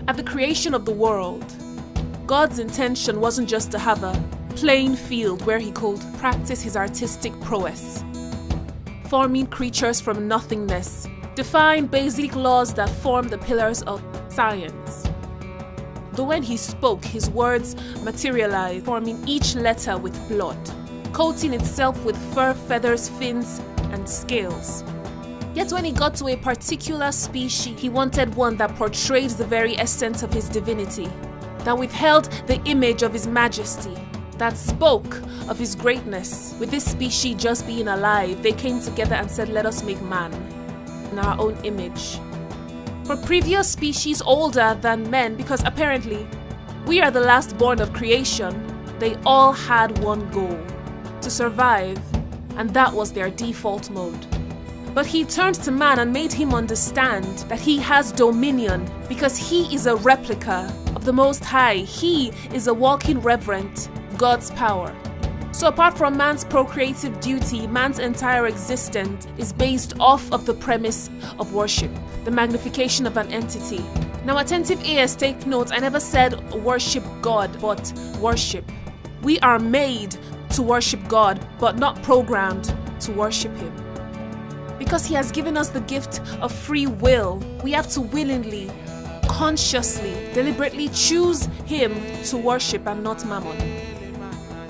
At the creation of the world, God's intention wasn't just to have a playing field where he could practice his artistic prowess, forming creatures from nothingness, define basic laws that form the pillars of science. Though when he spoke, his words materialized, forming each letter with blood, coating itself with fur, feathers, fins, and scales. Yet when he got to a particular species, he wanted one that portrayed the very essence of his divinity, that withheld the image of his majesty, that spoke of his greatness. With this species just being alive, they came together and said, "Let us make man in our own image." For previous species older than men, because apparently we are the last born of creation, they all had one goal: to survive, and that was their default mode. But he turned to man and made him understand that he has dominion because he is a replica of the Most High. He is a walking reverent, God's power. So apart from man's procreative duty, man's entire existence is based off of the premise of worship, the magnification of an entity. Now attentive ears take note, I never said worship God, but worship. We are made to worship God, but not programmed to worship him. Because he has given us the gift of free will, we have to willingly, consciously, deliberately choose him to worship and not mammon.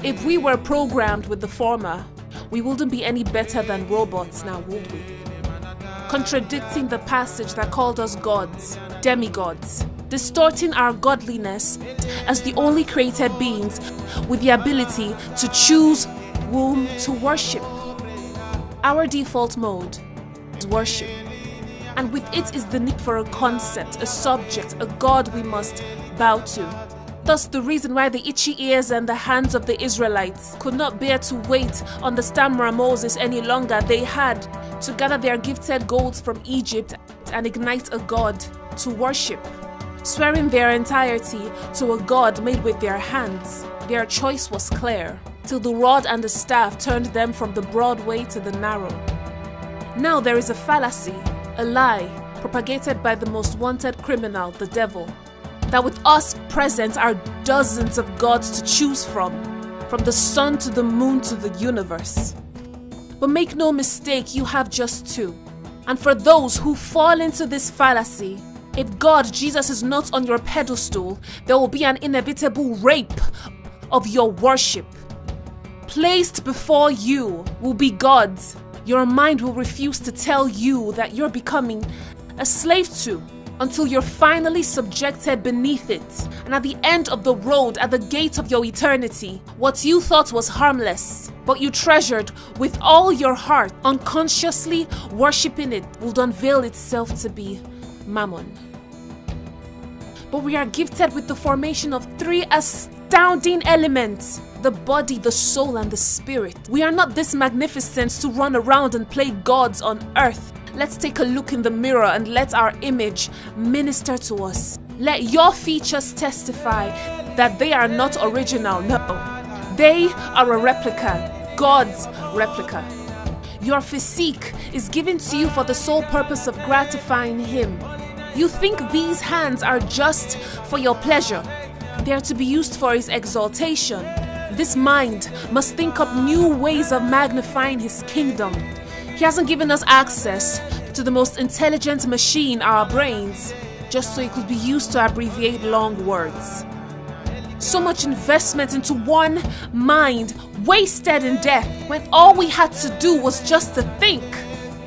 If we were programmed with the former, we wouldn't be any better than robots now, would we? Contradicting the passage that called us gods, demigods, distorting our godliness as the only created beings with the ability to choose whom to worship. Our default mode is worship, and with it is the need for a concept, a subject, a God we must bow to. Thus the reason why the itchy ears and the hands of the Israelites could not bear to wait on the stammerer Moses any longer, they had to gather their gifted golds from Egypt and ignite a God to worship, swearing their entirety to a God made with their hands. Their choice was clear, till the rod and the staff turned them from the broad way to the narrow. Now there is a fallacy, a lie, propagated by the most wanted criminal, the devil, that with us present are dozens of gods to choose from the sun to the moon to the universe. But make no mistake, you have just two. And for those who fall into this fallacy, if God, Jesus, is not on your pedestal, there will be an inevitable rape of your worship. Placed before you will be gods your mind will refuse to tell you that you're becoming a slave to, until you're finally subjected beneath it. And at the end of the road, at the gate of your eternity, what you thought was harmless, but you treasured with all your heart, unconsciously worshipping it, will unveil itself to be mammon. But we are gifted with the formation of three astounding elements: the body, the soul, and the spirit. We are not this magnificent to run around and play gods on earth. Let's take a look in the mirror and let our image minister to us. Let your features testify that they are not original. No, they are a replica, God's replica. Your physique is given to you for the sole purpose of gratifying him. You think these hands are just for your pleasure. They are to be used for his exaltation. This mind must think up new ways of magnifying his kingdom. He hasn't given us access to the most intelligent machine, our brains, just so it could be used to abbreviate long words. So much investment into one mind wasted in death when all we had to do was just to think.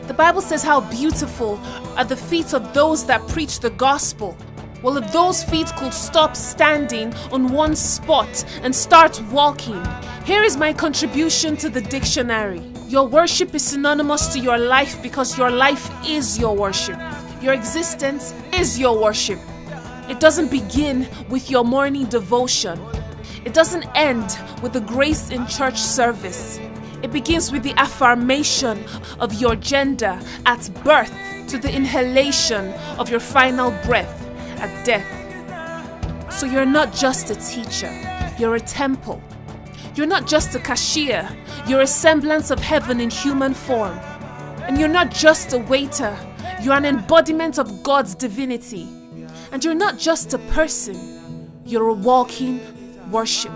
The Bible says how beautiful are the feet of those that preach the gospel. Well, if those feet could stop standing on one spot and start walking, here is my contribution to the dictionary. Your worship is synonymous to your life because your life is your worship. Your existence is your worship. It doesn't begin with your morning devotion. It doesn't end with the grace in church service. It begins with the affirmation of your gender at birth to the inhalation of your final breath at death. So you're not just a teacher, you're a temple. You're not just a cashier, you're a semblance of heaven in human form. And you're not just a waiter, you're an embodiment of God's divinity. And you're not just a person, you're a walking worship.